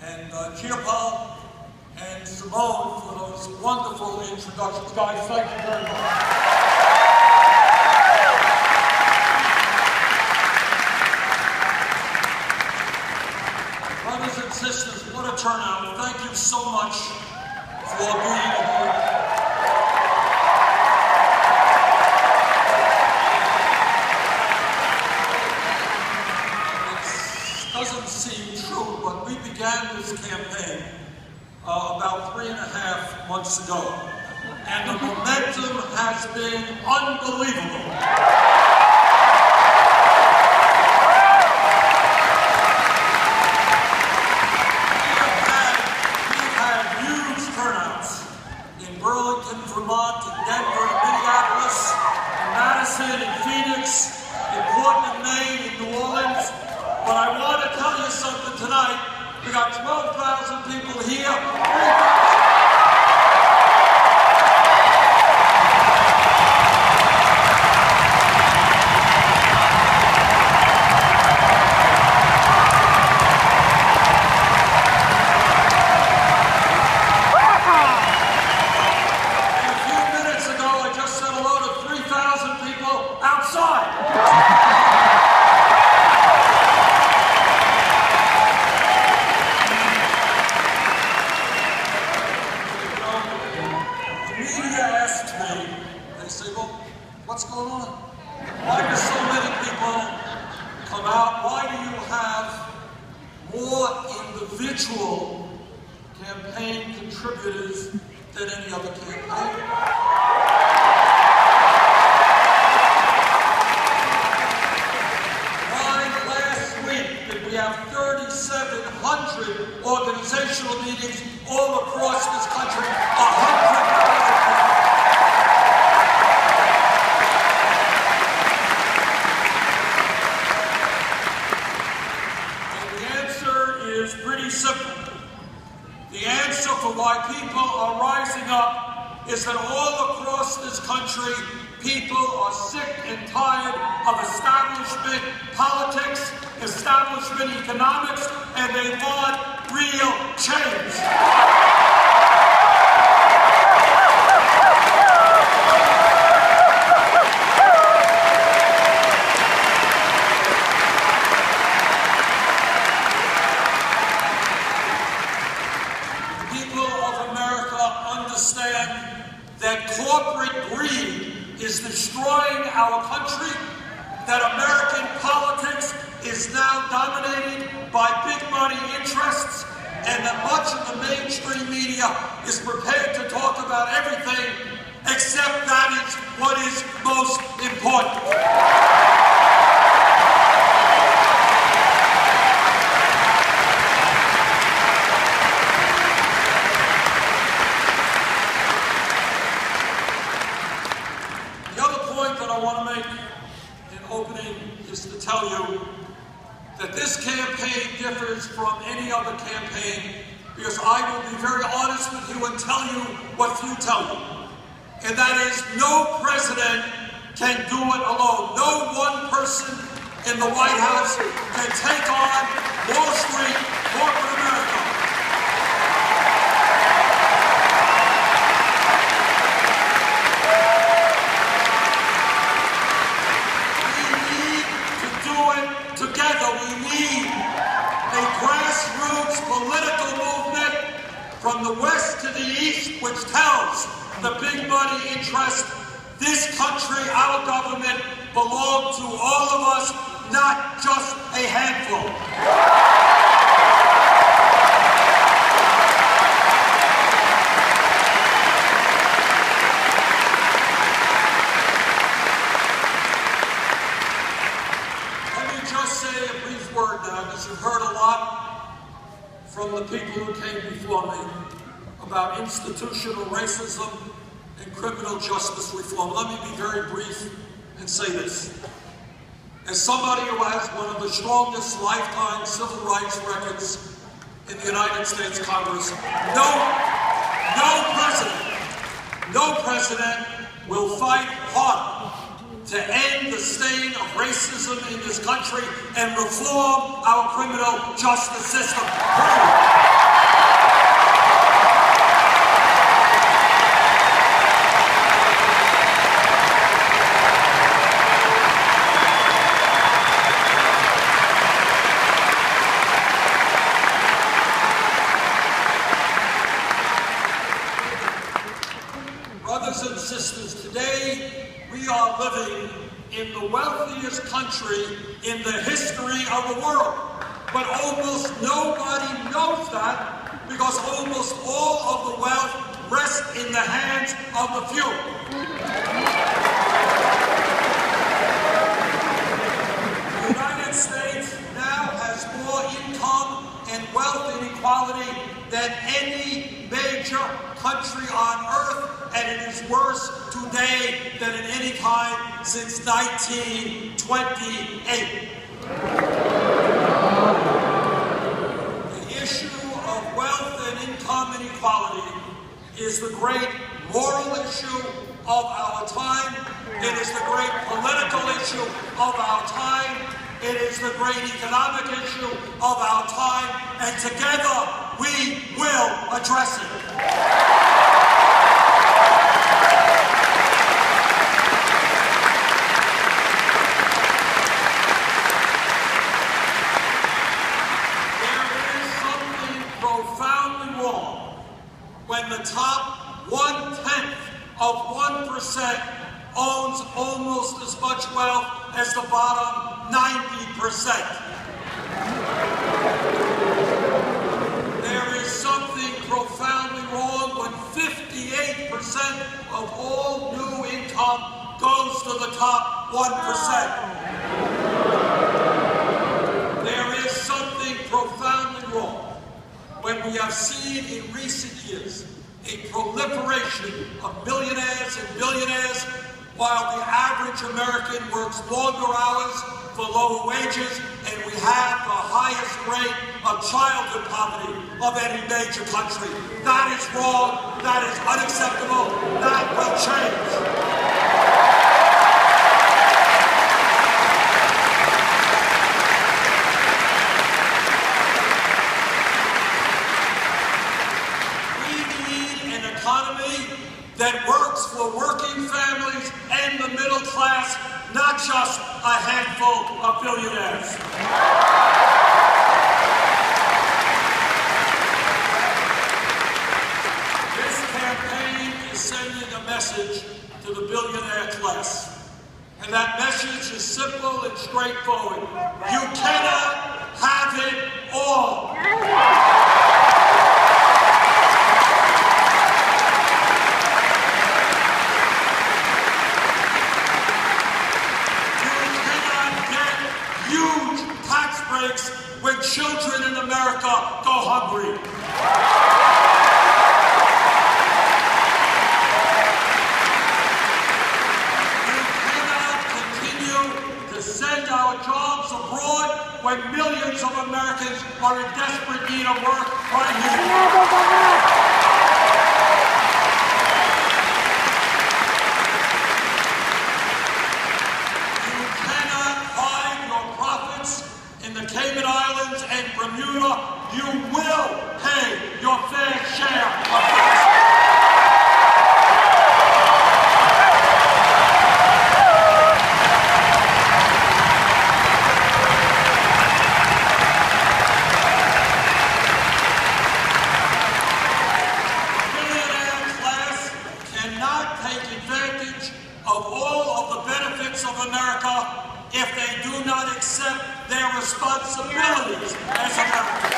and Giapal and Simone for those wonderful introductions. Guys, thank you very much. Brothers and sisters, what a turnout. Thank you so much for being here. It doesn't seem true, but we began this campaign about 3.5 months ago, and the momentum has been unbelievable. Burlington, Vermont, in Denver, in Minneapolis, in Madison, in Phoenix, in Portland, Maine, in New Orleans. But I want to tell you something tonight. We got 12,000 people here. 3,000. What's going on? Why do so many people come out? Why do you have more individual campaign contributors than any other campaign? Why last week did we have 3,700 organizational meetings all across this country? 100,000 people. Simple. The answer for why people are rising up is that all across this country, people are sick and tired of establishment politics, establishment economics, and they want real change. Understand that corporate greed is destroying our country, that American politics is now dominated by big money interests, and that much of the mainstream media is prepared to talk about everything except that is what is most important. Is to tell you that this campaign differs from any other campaign because I will be very honest with you and tell you what few tell you. And that is no president can do it alone. No one person in the White House can take on Wall Street, corporate America. Together, we need a grassroots political movement from the west to the east, which tells the big money interest this country, our government, belong to all of us, not just a handful. Say a brief word now, because you've heard a lot from the people who came before me about institutional racism and criminal justice reform. Let me be very brief and say this. As somebody who has one of the strongest lifetime civil rights records in the United States Congress, no president will fight hard to end the stain of racism in this country and reform our criminal justice system. Today, we are living in the wealthiest country in the history of the world. But almost nobody knows that because almost all of the wealth rests in the hands of the few. The United States now has more income and wealth inequality than any major country on earth, and it is worse today than at any time since 1928. The issue of wealth and income inequality is the great moral issue of our time. It is the great political issue of our time. It is the great economic issue of our time, and together we will address it. When the top 1/10 of 1% owns almost as much wealth as the bottom 90%. There is something profoundly wrong when 58% of all new income goes to the top 1%. There is something profoundly wrong when we have seen in recent years a proliferation of millionaires and billionaires while the average American works longer hours for lower wages, and we have the highest rate of childhood poverty of any major country. That is wrong. That is unacceptable. That will change. That works for working families and the middle class, not just a handful of billionaires. This campaign is sending a message to the billionaire class. And that message is simple and straightforward. You cannot have it all. When children in America go hungry. We cannot continue to send our jobs abroad when millions of Americans are in desperate need of work right here. Cayman Islands and Bermuda, you will pay your fair share of taxes. The billionaire class cannot take advantage of all of the benefits of America if they do not accept their responsibilities as Americans.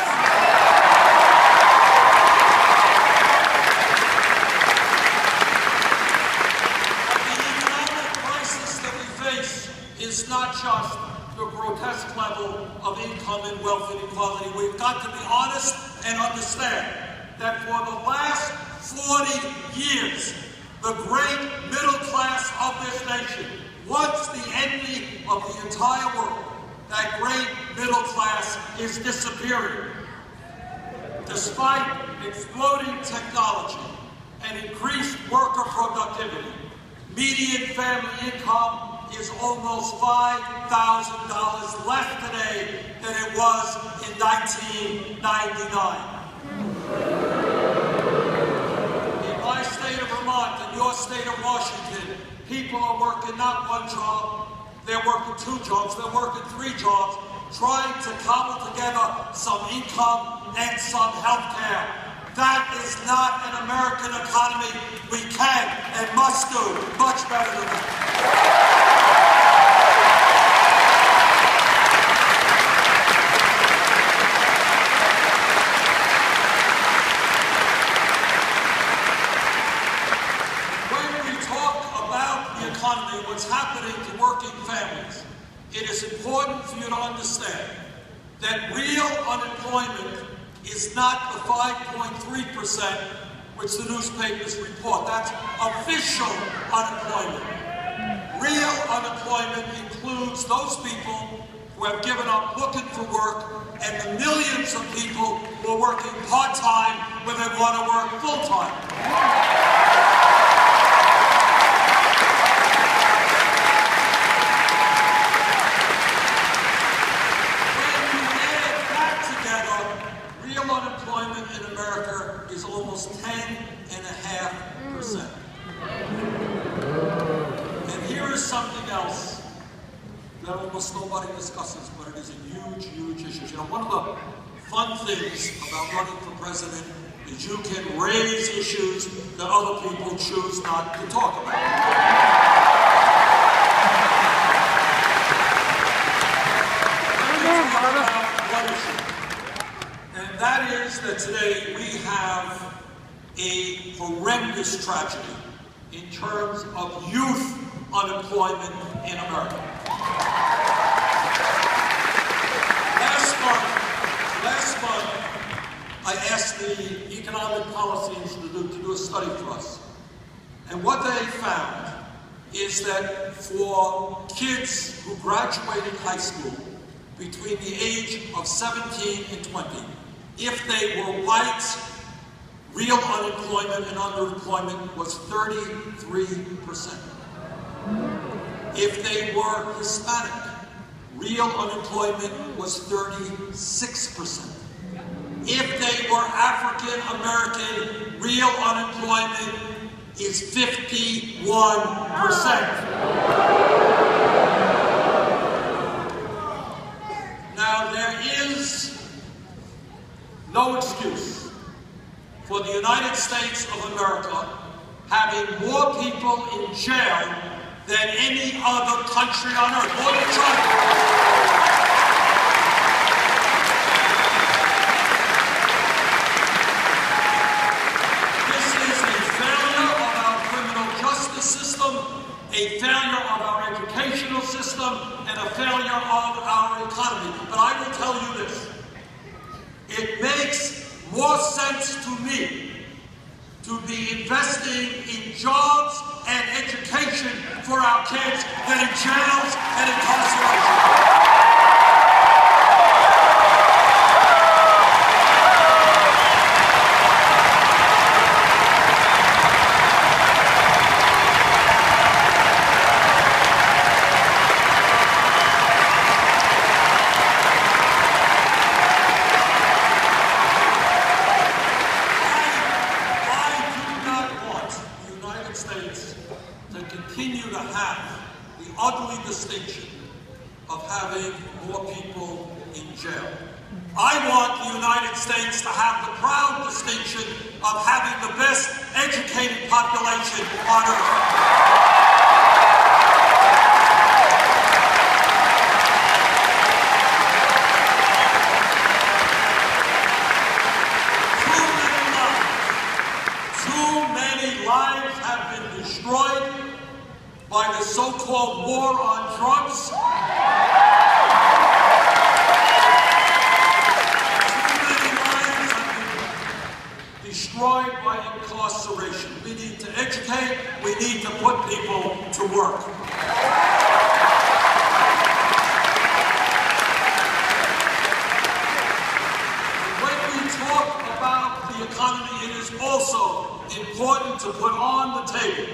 The economic crisis that we face is not just the grotesque level of income and wealth inequality. We've got to be honest and understand that for the last 40 years, the great middle class of this nation, once the envy of the entire world, that great middle class is disappearing. Despite exploding technology and increased worker productivity, median family income is almost $5,000 less today than it was in 1999. In my state of Vermont and your state of Washington, people are working not one job, they're working 2 jobs, they're working 3 jobs, trying to cobble together some income and some health care. That is not an American economy. We can and must do much better than that. What's happening to working families, it is important for you to understand that real unemployment is not the 5.3% which the newspapers report. That's official unemployment. Real unemployment includes those people who have given up looking for work and the millions of people who are working part-time when they want to work full-time. Unemployment in America is almost 10.5%. And here is something else that almost nobody discusses, but it is a huge, huge issue. You know, one of the fun things about running for president is you can raise issues that other people choose not to talk about. That is that today we have a horrendous tragedy in terms of youth unemployment in America. Last month, I asked the Economic Policy Institute to do a study for us. And what they found is that for kids who graduated high school between the age of 17 and 20, if they were white, real unemployment and underemployment was 33%. If they were Hispanic, real unemployment was 36%. If they were African American, real unemployment is 51%. Now there is no excuse for the United States of America having more people in jail than any other country on earth, more than China. This is a failure of our criminal justice system, a failure of our educational system, and a failure of our economy. But I will tell you this. It makes more sense to me to be investing in jobs and education for our kids than in jails and incarceration. Ugly distinction of having more people in jail. I want the United States to have the proud distinction of having the best educated population on earth. Too many lives have been destroyed by the so-called war on drugs. Too many lives have been destroyed by incarceration. We need to educate, we need to put people to work. When we talk about the economy, it is also important to put on the table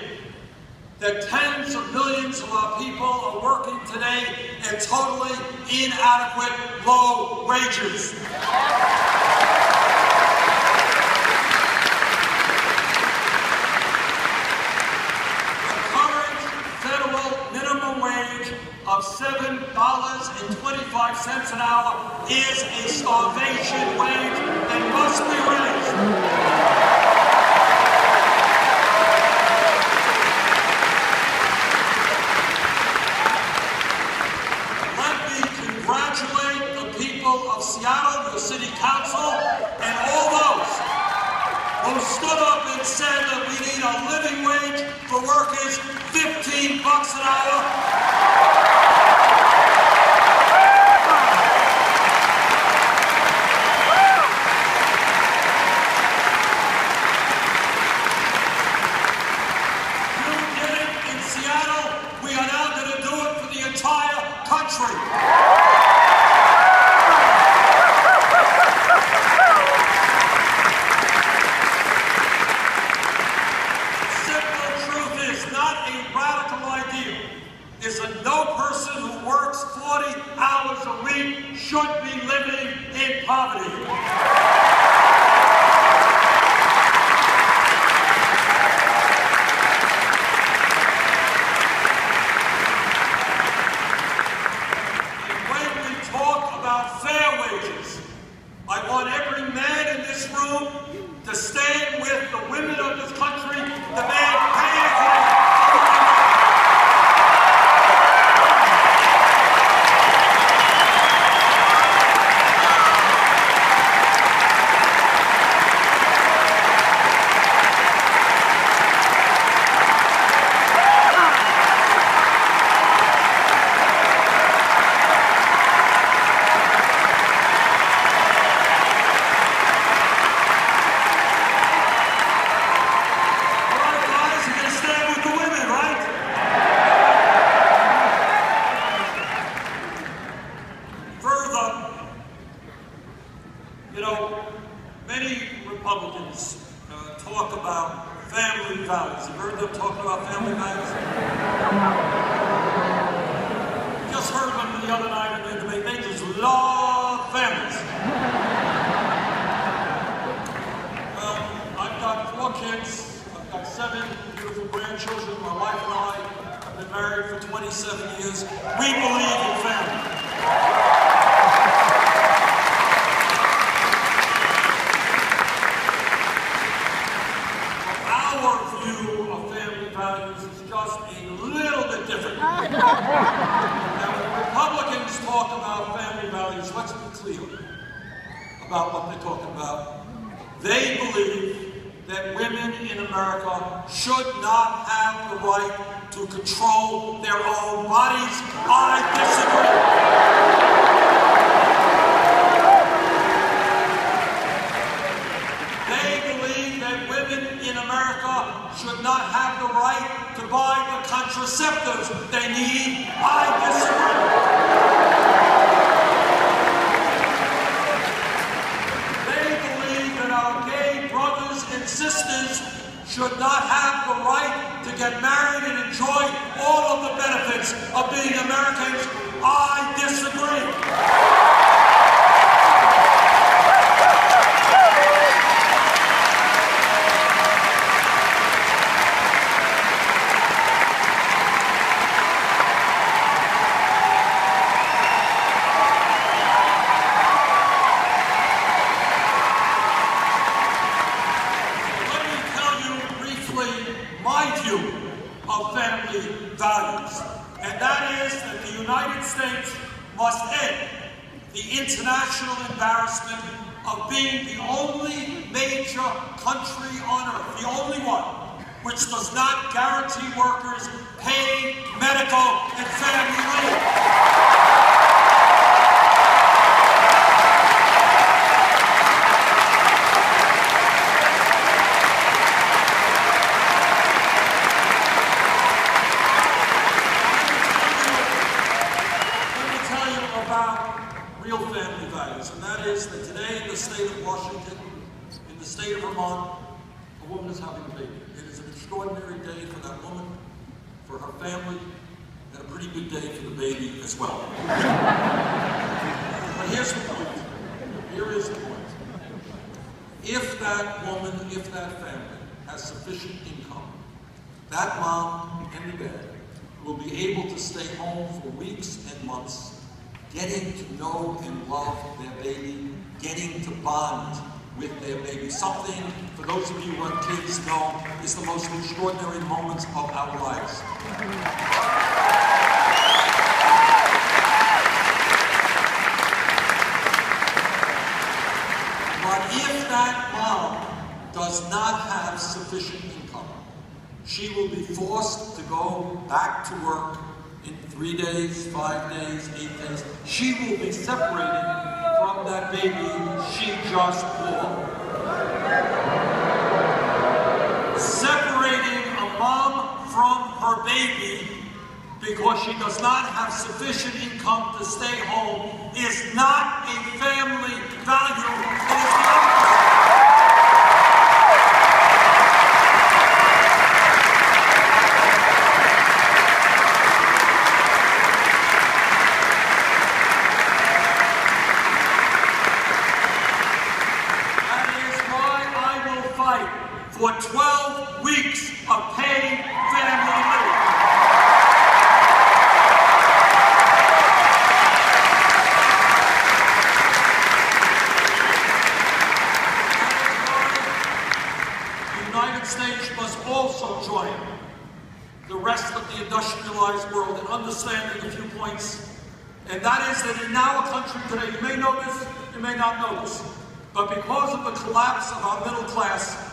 that tens of millions of our people are working today at totally inadequate low wages. The current federal minimum wage of $7.25 an hour is a starvation wage and must be raised. stood up and said that we need a living wage for workers, $15 an hour. We are now going to do it for the entire country. The simple truth is not a radical idea. Is that no person who works 40 hours a week should be living in poverty. I want every man in this room to stand with the women of this country, demand pay for many Republicans talk about family values. You've heard them talk about family values? Just heard them the other night in the debate. They just love families. Well, I've got 4 kids. I've got 7 beautiful grandchildren. My wife and I have been married for 27 years. We believe in family. Just a little bit different. Now, when Republicans talk about family values, let's be clear about what they're talking about. They believe that women in America should not have the right to control their own bodies. I disagree. In America should not have the right to buy the contraceptives they need. I disagree. They believe that our gay brothers and sisters should not have the right to get married and enjoy all of the benefits of being Americans. I disagree. My view of family values, and that is that the United States must end the international embarrassment of being the only major country on earth, the only one, which does not guarantee workers paid medical and family leave. Real family values, and that is that today in the state of Washington, in the state of Vermont, a woman is having a baby. It is an extraordinary day for that woman, for her family, and a pretty good day for the baby as well. But here's the point. Here is the point. If that woman, if that family has sufficient income, that mom and the dad will be able to stay home for weeks and months, getting to know and love their baby, getting to bond with their baby. Something, for those of you who have kids know, is the most extraordinary moments of our lives. But if that mom does does not have sufficient income, she will be forced to go back to work in 3 days, 5 days, 8 days. She will be separated from that baby she just bore. Separating a mom from her baby because she does not have sufficient income to stay home is not a family value. It is the opposite. For 12 weeks of paid family leave. The United States must also join the rest of the industrialized world in understanding a few points. And that is that in our country today, you may know this, you may not know this, but because of the collapse of our middle class,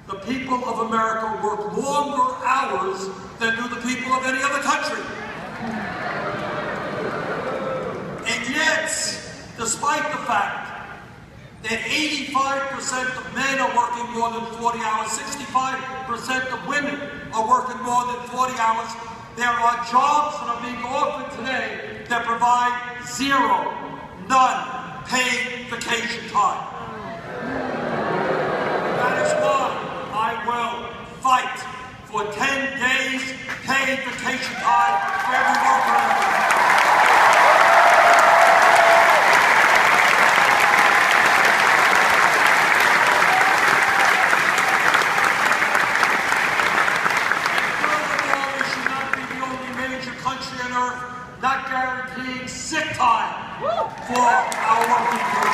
the people of America work longer hours than do the people of any other country. And yet, despite the fact that 85% of men are working more than 40 hours, 65% of women are working more than 40 hours, there are jobs that are being offered today that provide zero, none, paid vacation time. That is why I will fight for 10 days paid vacation time for every worker in America. Furthermore, we should not be the only major country on earth not guaranteeing sick time for our working people.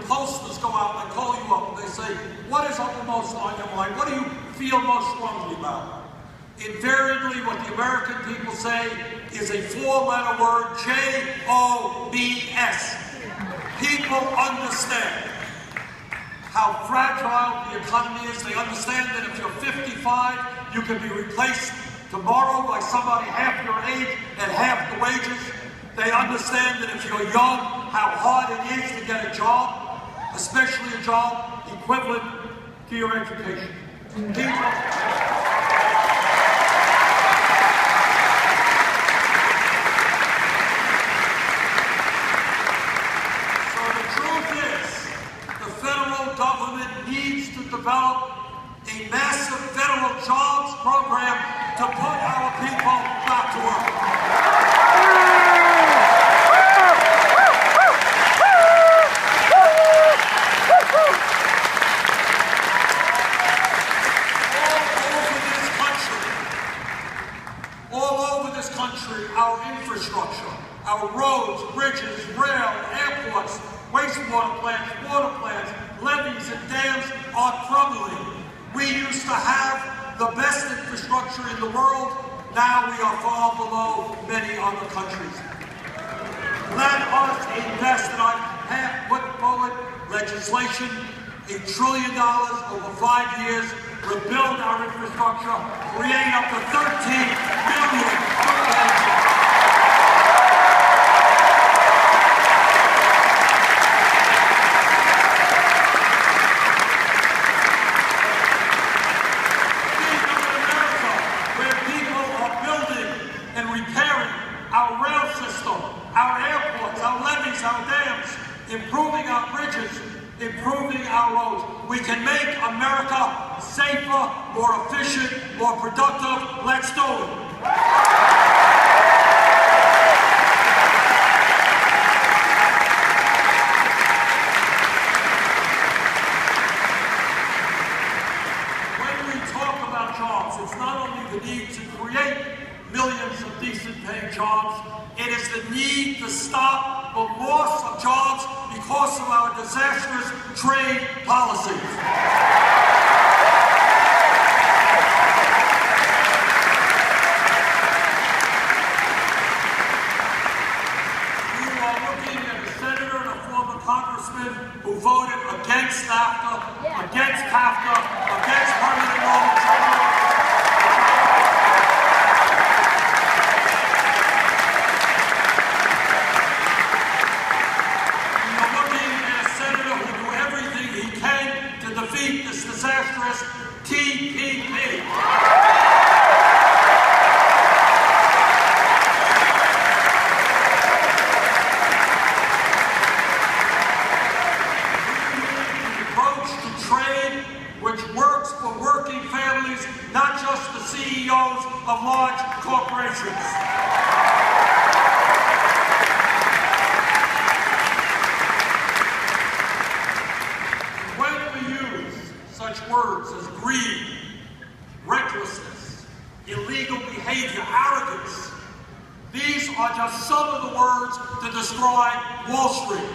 Posters go out and call you up and they say, what is uppermost on your mind? What do you feel most strongly about? Invariably, what the American people say is a 4-letter word, J-O-B-S. People understand how fragile the economy is. They understand that if you're 55, you can be replaced tomorrow by somebody half your age at half the wages. They understand that if you're young, how hard it is to get a job, especially a job equivalent to your education. So the truth is, the federal government needs to develop a massive federal jobs program to put our people back to work. Our infrastructure, our roads, bridges, rail, airports, wastewater plants, water plants, levees and dams are crumbling. We used to have the best infrastructure in the world. Now we are far below many other countries. Let us invest, and I have put forward legislation, $1 trillion over 5 years, rebuild our infrastructure, create up to 13 million jobs. Improving our bridges, improving our roads. We can make America safer, more efficient, more productive. Let's do it. When we talk about jobs, it's not only the need to create millions of decent paying jobs, it is the need to stop the loss of jobs because of our disastrous trade policies. TAFTA, against permanent normal trade. You're looking at a senator who will do everything he can to defeat this disastrous TPP. Which works for working families, not just the CEOs of large corporations. When we use such words as greed, recklessness, illegal behavior, arrogance, these are just some of the words to describe Wall Street.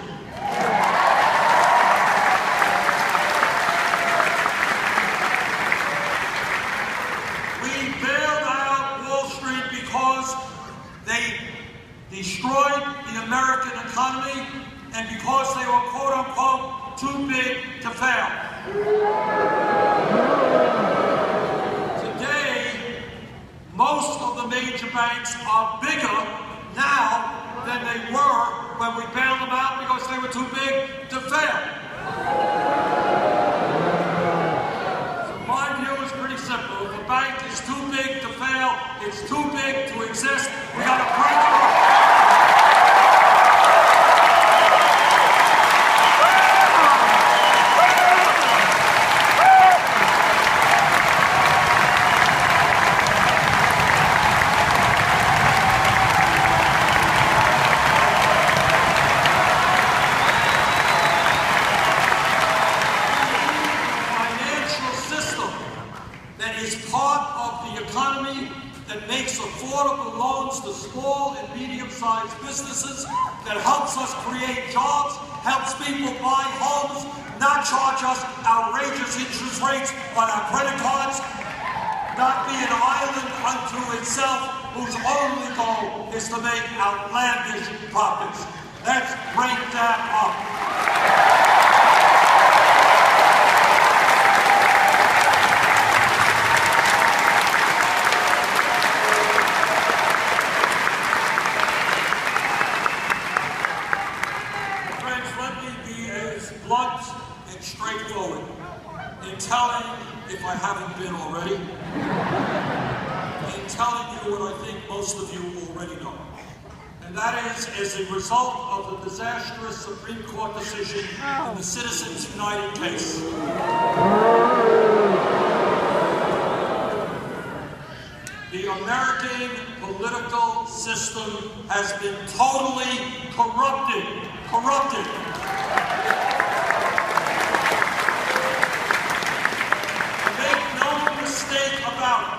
Destroyed the American economy, and because they were quote-unquote too big to fail. Today, most of the major banks are bigger now than they were when we bailed them out because they were too big to fail. So my view is pretty simple. If a bank is too big to fail, it's too big to exist, we gotta break it up. Affordable loans to small and medium-sized businesses that helps us create jobs, helps people buy homes, not charge us outrageous interest rates on our credit cards, not be an island unto itself whose only goal is to make outlandish profits. Let's break that up. Blunt and straightforward in telling, if I haven't been already, in telling you what I think most of you already know. And that is, as a result of the disastrous Supreme Court decision in the Citizens United case. The American political system has been totally corrupted. Mistake about it.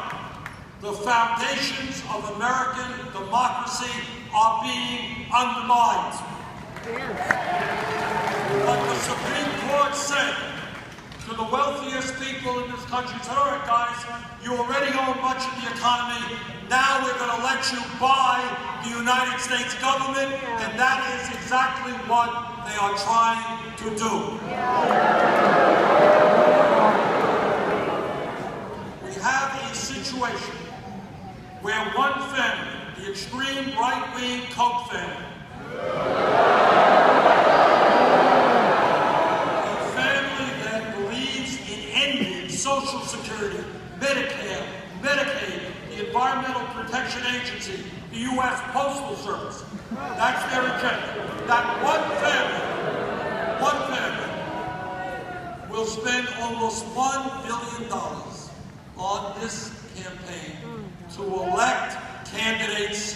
The foundations of American democracy are being undermined. But the Supreme Court said to the wealthiest people in this country, said, all right, guys, you already own much of the economy. Now we're going to let you buy the United States government, and that is exactly what they are trying to do. Have a situation where one family, the extreme right-wing Koch family, a family that believes in ending Social Security, Medicare, Medicaid, the Environmental Protection Agency, the U.S. Postal Service. That's their agenda. That one family will spend almost $1 billion on this campaign to elect candidates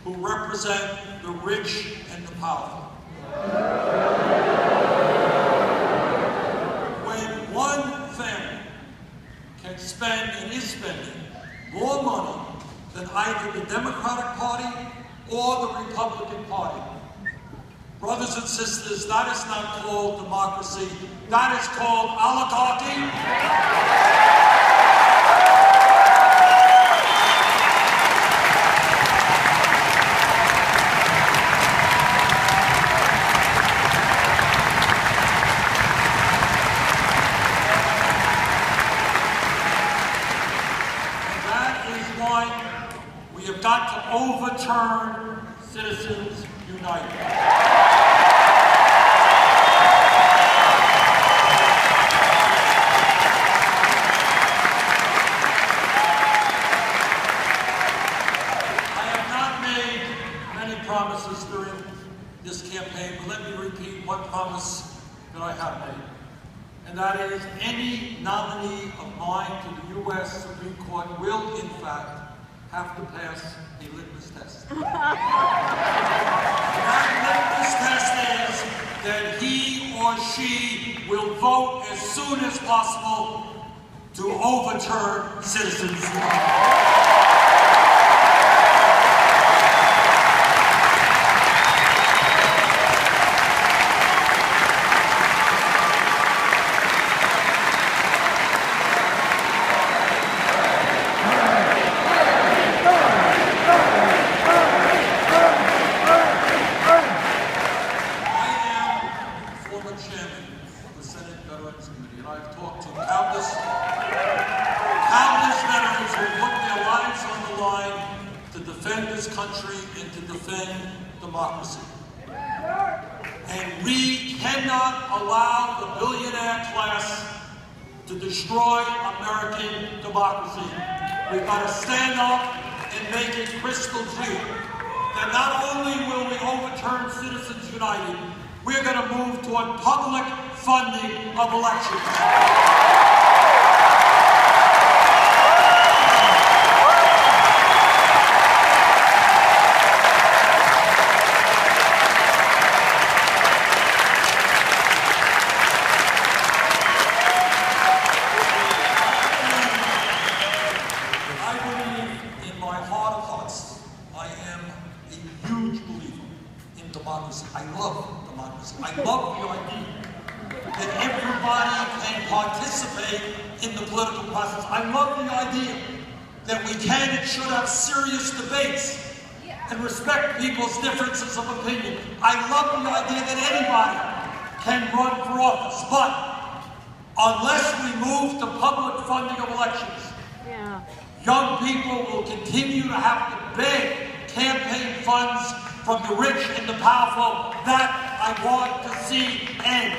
who represent the rich and the powerful. When one family can spend and is spending more money than either the Democratic Party or the Republican Party, brothers and sisters, that is not called democracy. That is called oligarchy. overturn Citizens United. Promises during this campaign, but let me repeat one promise that I have made, and that is any nominee of mine to the U.S. Supreme Court will, in fact, have to pass a litmus test. That litmus test is that he or she will vote as soon as possible to overturn Citizens United. I've talked to countless veterans who put their lives on the line to defend this country and to defend democracy. And we cannot allow the billionaire class to destroy American democracy. We've got to stand up and make it crystal clear that not only will we overturn Citizens United, we're going to move toward public funding of elections. I believe in my heart of hearts, I am a huge believer in democracy. I love democracy. I love the idea that everybody can participate in the political process. I love the idea that we can and should have serious debates and respect people's differences of opinion. I love the idea that anybody can run for office, but unless we move to public funding of elections, young people will continue to have to beg campaign funds from the rich and the powerful. That I want to see end.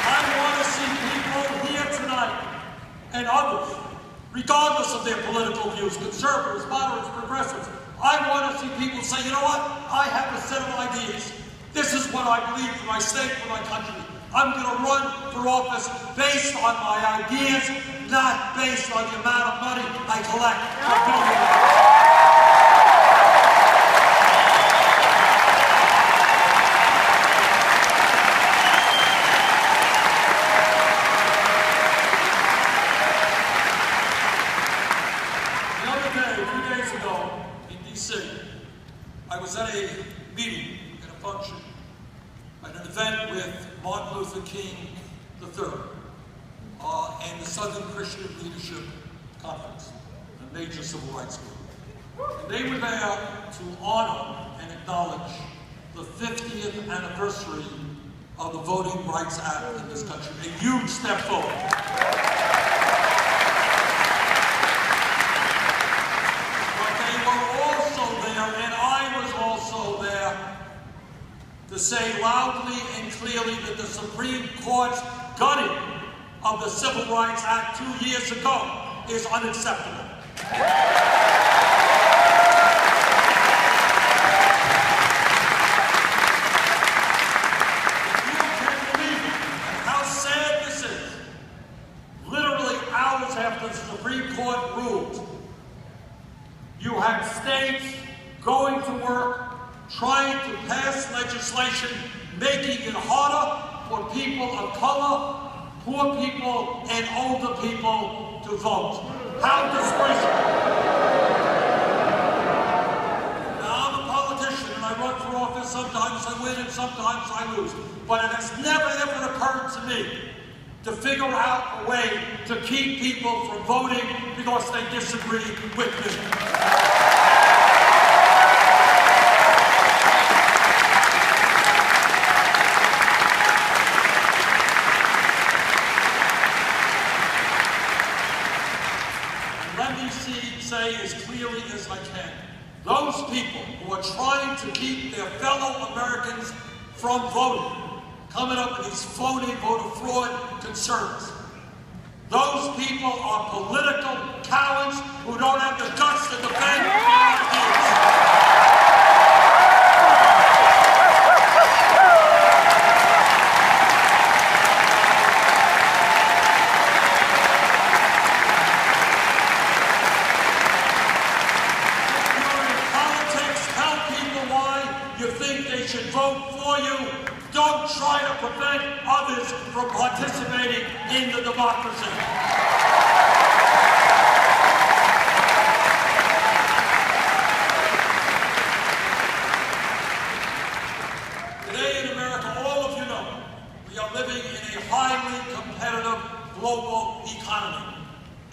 I want to see people here tonight and others, regardless of their political views, conservatives, moderates, progressives. I want to see people say, you know what? I have a set of ideas. This is what I believe for my state, for my country. I'm going to run for office based on my ideas, not based on the amount of money I collect from donors. The other day, a few days ago, in D.C., I was at a meeting, at a function, at an event with Martin Luther King III and the Southern Christian Leadership Conference, a major civil rights group. And they were there to honor and acknowledge the 50th anniversary of the Voting Rights Act in this country, a huge step forward. But they were also there, and I was also there, to say loudly and clearly that the Supreme Court's gutting of the Civil Rights Act 2 years ago is unacceptable. If you can believe it, and how sad this is, literally hours after the Supreme Court ruled, you had states going to work trying to pass legislation making it harder for people of color, poor people, and older people to vote. How disgraceful. Now, I'm a politician and I run for office. Sometimes I win and sometimes I lose. But it has never ever occurred to me to figure out a way to keep people from voting because they disagree with me. from voting, coming up with these phony voter fraud concerns. Those people are political cowards who don't have the guts to defend their ideas. Vote for you. Don't try to prevent others from participating in the democracy. Today in America, all of you know, we are living in a highly competitive global economy.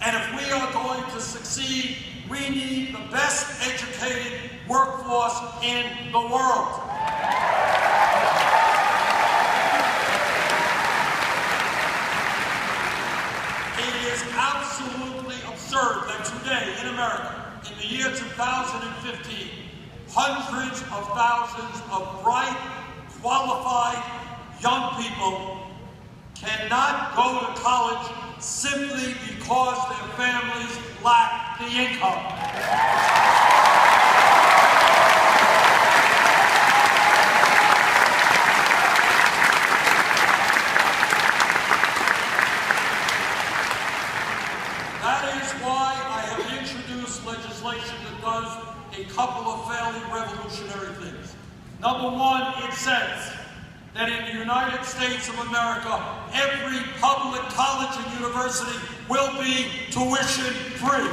And if we are going to succeed, we need the best educated workforce in the world. It is absolutely absurd that today in America, in the year 2015, hundreds of thousands of bright, qualified young people cannot go to college simply because their families lack the income. Legislation that does a couple of fairly revolutionary things. Number one, it says that in the United States of America, every public college and university will be tuition free.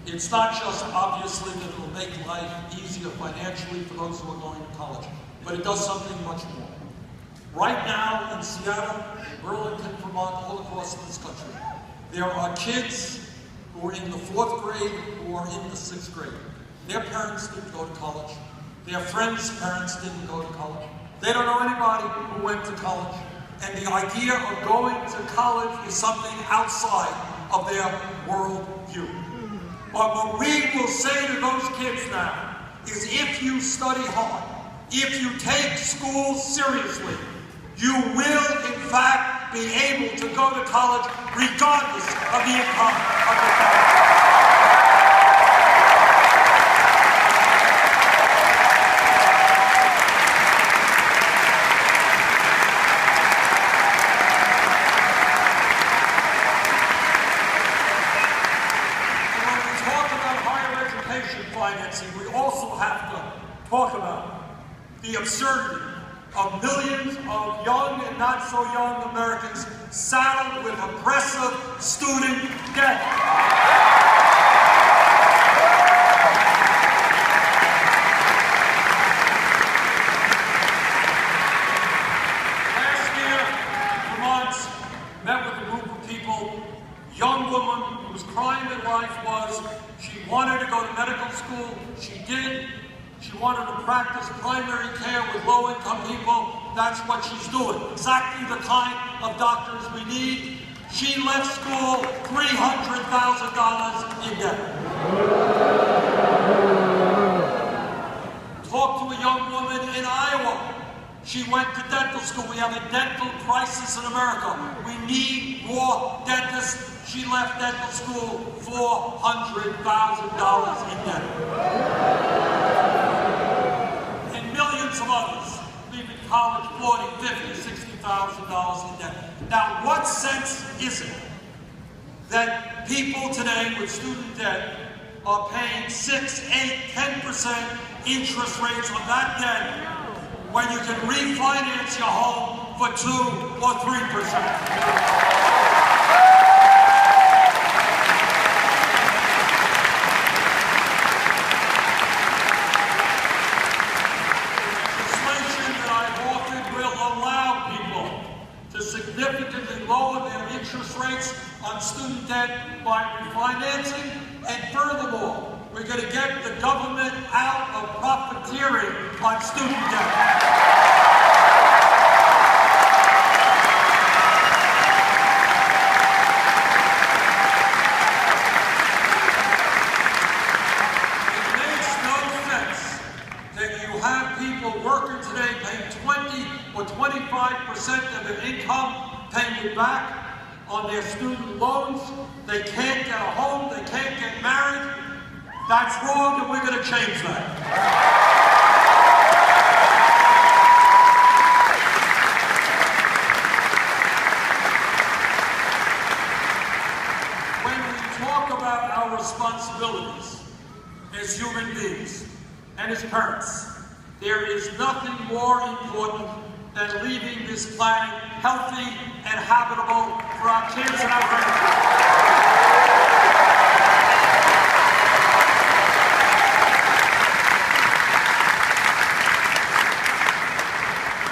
It's not just obviously that it will make life easier financially for those who are going to college, but it does something much more. Right now in Seattle, in Burlington, Vermont, all across this country, there are kids who are in the 4th grade who are in the 6th grade. Their parents didn't go to college. Their friends' parents didn't go to college. They don't know anybody who went to college. And the idea of going to college is something outside of their worldview. But what we will say to those kids now is if you study hard, if you take school seriously, you will in fact be able to go to college regardless of the income of your family. Financing, we also have to talk about the absurdity of millions of young and not so young Americans saddled with oppressive student debt. Last year, Vermont met with a group of people, young woman whose crime in life was she wanted to go to medical school. She did. She wanted to practice primary care with low-income people. That's what she's doing. Exactly the kind of doctors we need. She left school $300,000 in debt. Talk to a young woman in Iowa. She went to dental school. We have a dental crisis in America. We need more dentists. She left dental school $400,000 in debt. And millions of others leaving college $40,000, $50,000, $60,000 in debt. Now, what sense is it that people today with student debt are paying 6, 8, 10% interest rates on that debt when you can refinance your home for 2 or 3%? Significantly lower their interest rate rates on student debt by refinancing, and furthermore, we're going to get the government out of profiteering on student debt. Working today paying 20 or 25% of their income, paying it back on their student loans. They can't get a home, they can't get married. That's wrong, and we're going to change that. When we talk about our responsibilities as human beings and as parents, there is nothing more important than leaving this planet healthy and habitable for our kids and our grandkids.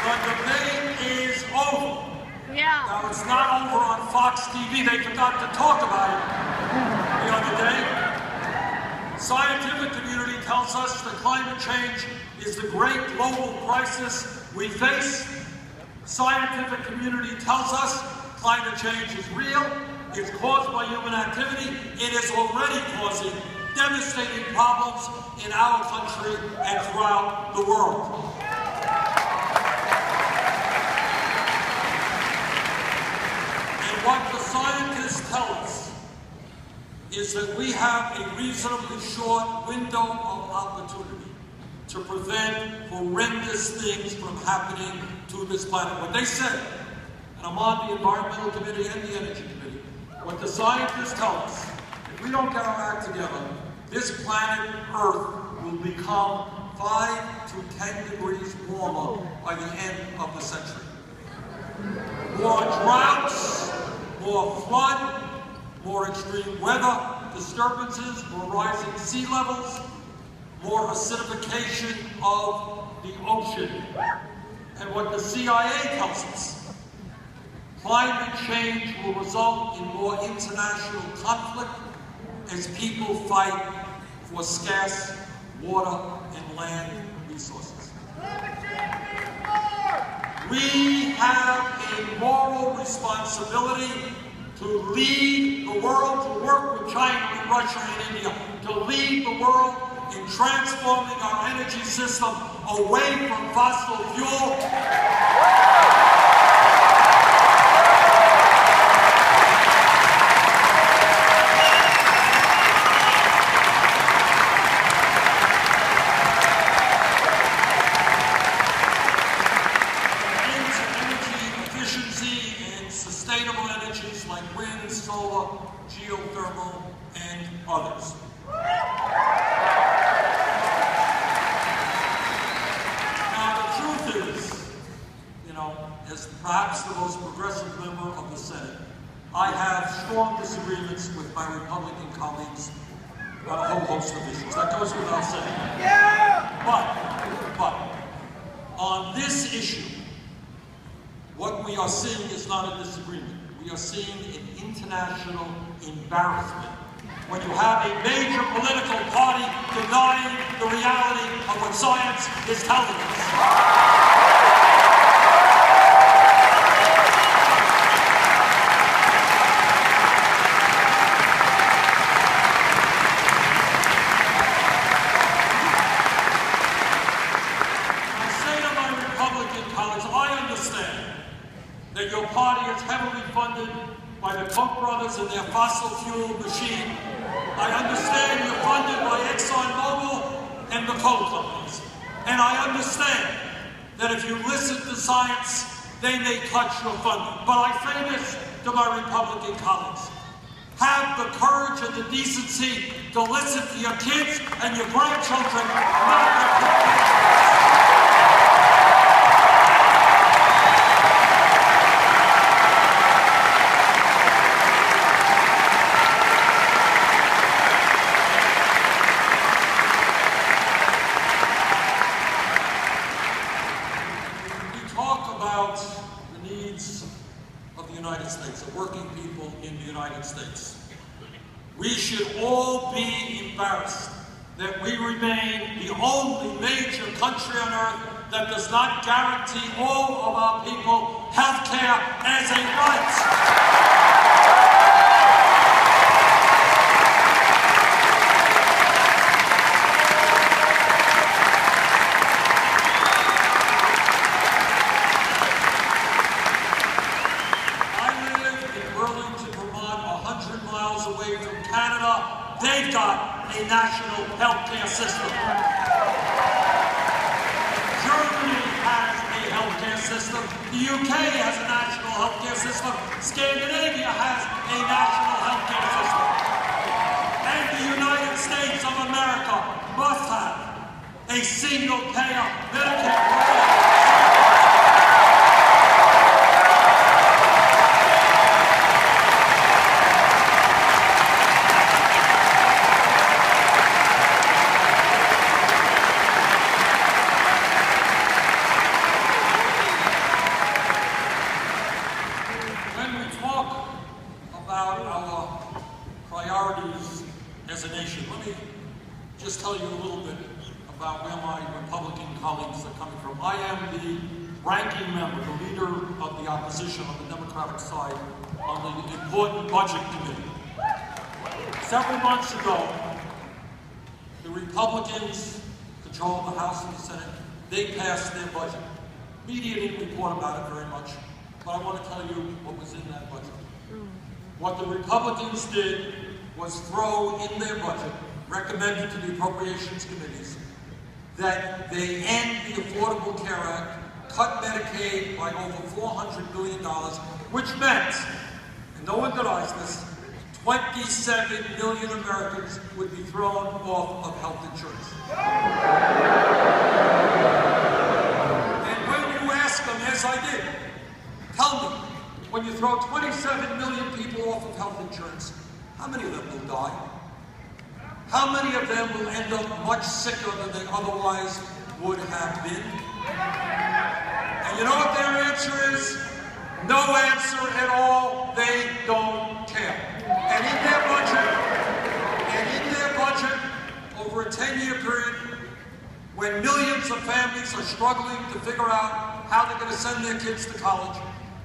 The debate is over. Yeah. Now, it's not over on Fox TV. They forgot to talk about it the other day. Scientific community tells us that climate change is the great global crisis we face. Scientific community tells us climate change is real, it's caused by human activity, it is already causing devastating problems in our country and throughout the world. And what the scientists tell us is that we have a reasonably short window of opportunity to prevent horrendous things from happening to this planet. What they said, and I'm on the Environmental Committee and the Energy Committee, what the scientists tell us, if we don't get our act together, this planet Earth will become 5 to 10 degrees warmer by the end of the century. More droughts, more flood, more extreme weather disturbances, more rising sea levels, more acidification of the ocean. And what the CIA tells us, climate change will result in more international conflict as people fight for scarce water and land resources. We have a moral responsibility to lead the world, to work with China and Russia and India, to lead the world in transforming our energy system away from fossil fuel. Into energy efficiency and sustainable energies like wind, solar, geothermal, and others. As perhaps the most progressive member of the Senate, I have strong disagreements with my Republican colleagues on a whole host of issues. That goes without saying. Yeah! But on this issue, what we are seeing is not a disagreement. We are seeing an international embarrassment when you have a major political party denying the reality of what science is telling us. That your party is heavily funded by the Koch brothers and their fossil fuel machine. I understand you're funded by ExxonMobil and the coal companies. And I understand that if you listen to science, they may cut your funding. But I say this to my Republican colleagues. Have the courage and the decency to listen to your kids and your grandchildren, not your politicians. United States, of working people in United States. We should all be embarrassed that we remain the only major country on earth that does not guarantee all of our people health care as a right. They've got a national healthcare system. Germany has a healthcare system. The UK has a national healthcare system. Scandinavia has a national healthcare system. And the United States of America must have a single-payer Medicare program. As a nation, let me just tell you a little bit about where my Republican colleagues are coming from. I am the ranking member, the leader of the opposition on the Democratic side on the important budget committee. Several months ago, the Republicans control the House and the Senate. They passed their budget. Media didn't report about it very much, but I want to tell you what was in that budget. What the Republicans did was throw in their budget, recommended to the appropriations committees, that they end the Affordable Care Act, cut Medicaid by over $400 billion, which meant, and no one denies this, 27 million Americans would be thrown off of health insurance. And when you ask them, as I did, tell me, when you throw 27 million people off of health insurance, how many of them will die? How many of them will end up much sicker than they otherwise would have been? And you know what their answer is? No answer at all. They don't care. And in their budget, over a 10-year period, when millions of families are struggling to figure out how they're going to send their kids to college,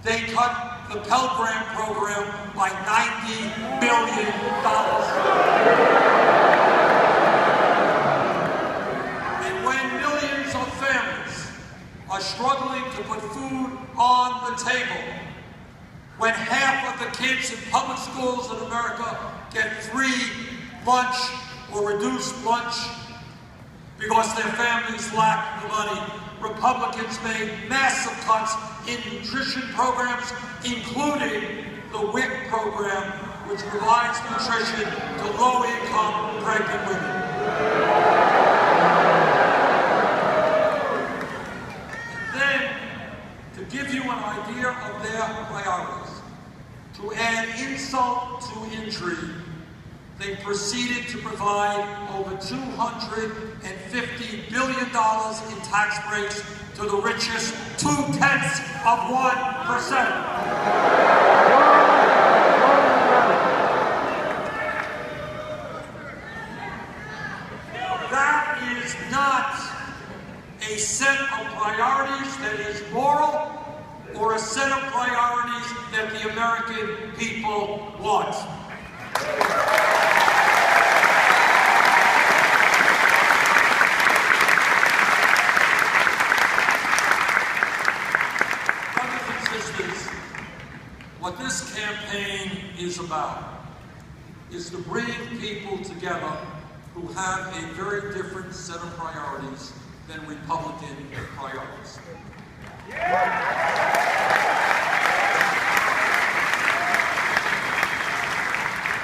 they cut the Pell Grant program by $90 billion. And when millions of families are struggling to put food on the table, when half of the kids in public schools in America get free lunch or reduced lunch because their families lack the money, Republicans made massive cuts in nutrition programs, including the WIC program, which provides nutrition to low-income pregnant women. And then, to give you an idea of their priorities, to add insult to injury, they proceeded to provide over $250 billion in tax breaks to the richest 0.2%. That is not a set of priorities that is moral or a set of priorities that the American people want. What this campaign is about is to bring people together who have a very different set of priorities than Republican priorities.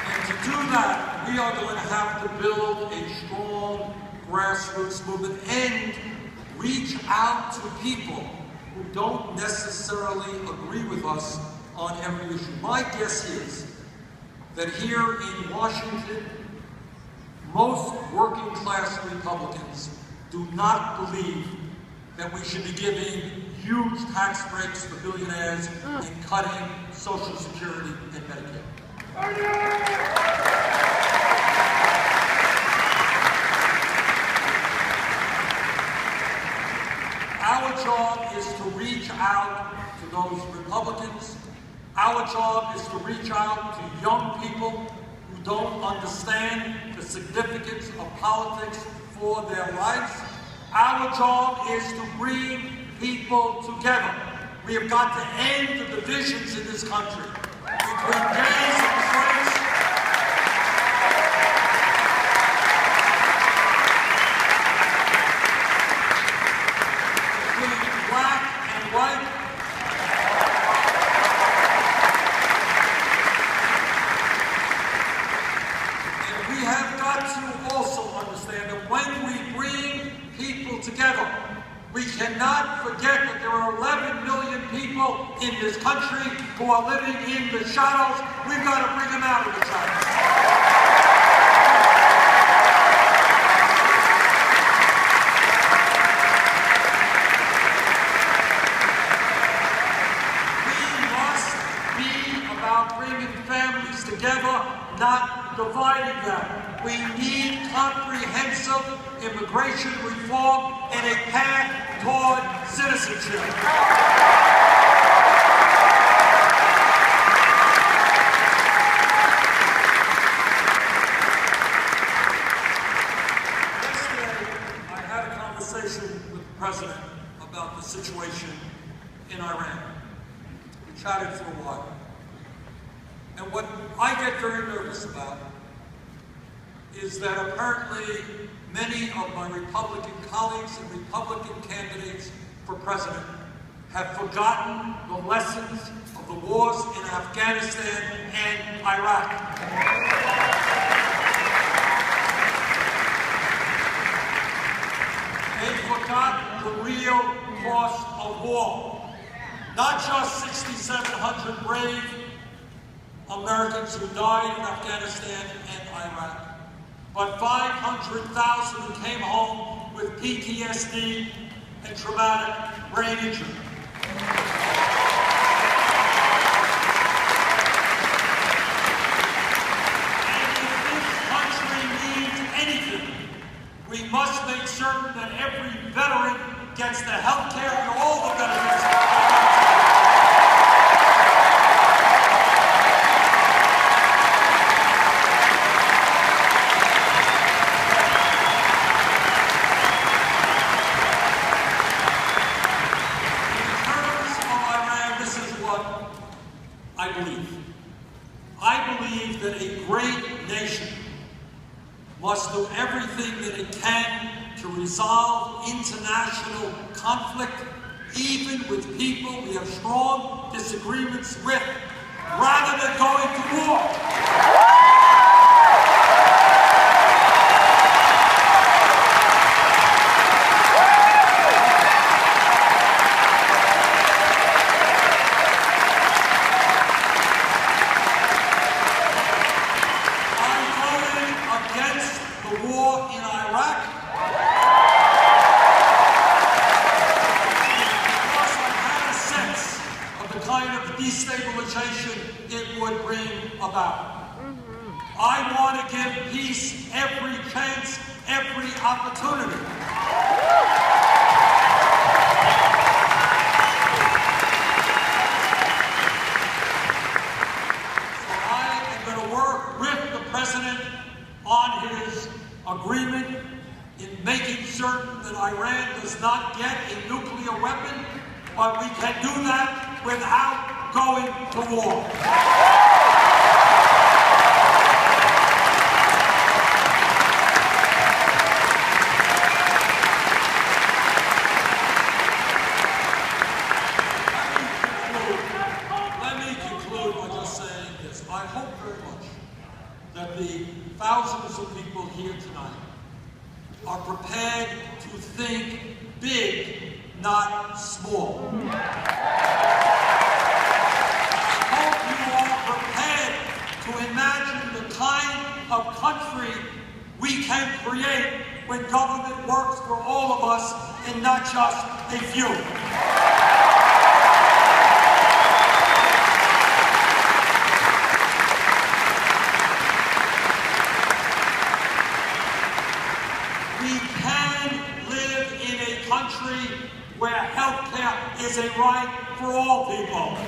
And to do that, we are going to have to build a strong grassroots movement and reach out to people who don't necessarily agree with us on every issue. My guess is that here in Washington, most working class Republicans do not believe that we should be giving huge tax breaks to billionaires and cutting Social Security and Medicare. Our job is to reach out to those Republicans. Our job is to reach out to young people who don't understand the significance of politics for their lives. Our job is to bring people together. We have got to end the divisions in this country between gays and straights, between black and white. And we have got to also understand that when we bring people together, we cannot forget that there are 11 million people in this country who are living in the shadows. We've got to bring them out of the shadows. We must be about bringing families together, not dividing them. We need comprehensive immigration reform and a path toward citizenship. Yesterday, I had a conversation with the president about the situation in Iran. We chatted for a while. And what I get very nervous about is that apparently many of my Republican colleagues and Republican candidates for president have forgotten the lessons of the wars in Afghanistan and Iraq. They've forgotten the real cost of war. Not just 6,700 brave Americans who died in Afghanistan and Iraq, but 500,000 who came home with PTSD and traumatic brain injury. And if this country needs anything, we must make certain that every veteran gets the health care and all the benefits. I believe that a great nation must do everything that it can to resolve international conflict, even with people we have strong disagreements with, rather than going to war. Destabilization it would bring about. I want to give peace every chance, every opportunity. So I am going to work with the president on his agreement in making certain that Iran does not get a nuclear weapon, but we can do that without going to war. Let me conclude by just saying this. I hope very much that the thousands of people here tonight are prepared to think big, not small. To imagine the kind of country we can create when government works for all of us and not just a few. is a right for all people. We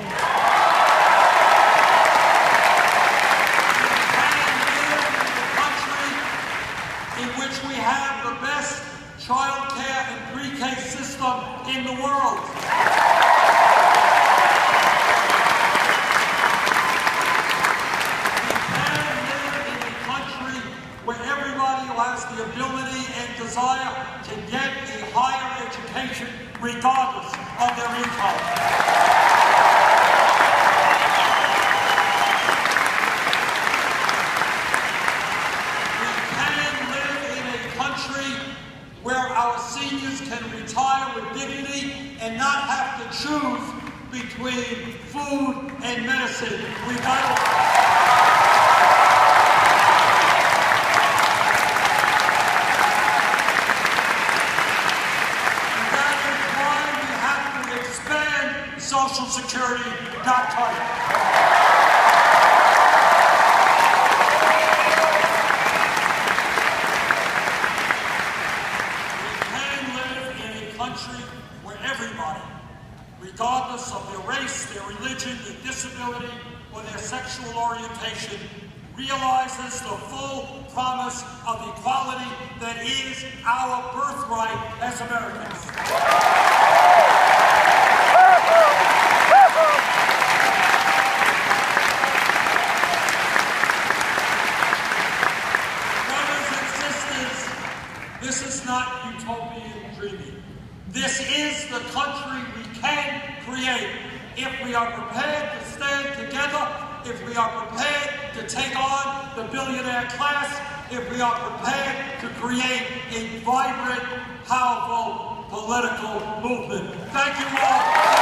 can live in a country in which we have the best child care and pre-K system in the world. Has the ability and desire to get a higher education regardless of their income. We can live in a country where our seniors can retire with dignity and not have to choose between food and medicine. We've got to Social Security, not cut it. We can live in a country where everybody, regardless of their race, their religion, their disability, or their sexual orientation, realizes the full promise of equality that is our birthright as Americans. This is not utopian dreaming. This is the country we can create if we are prepared to stand together, if we are prepared to take on the billionaire class, if we are prepared to create a vibrant, powerful political movement. Thank you all.